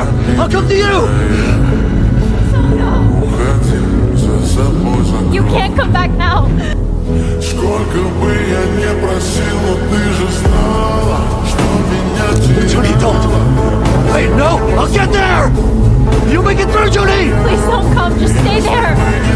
there! I'll come to you! You can't come back now. Сколько бы я не просил, но ты же знала, что меня Judy, don't! Wait, no! I'll get there! You make it through, Judy! Please don't come. Just stay there.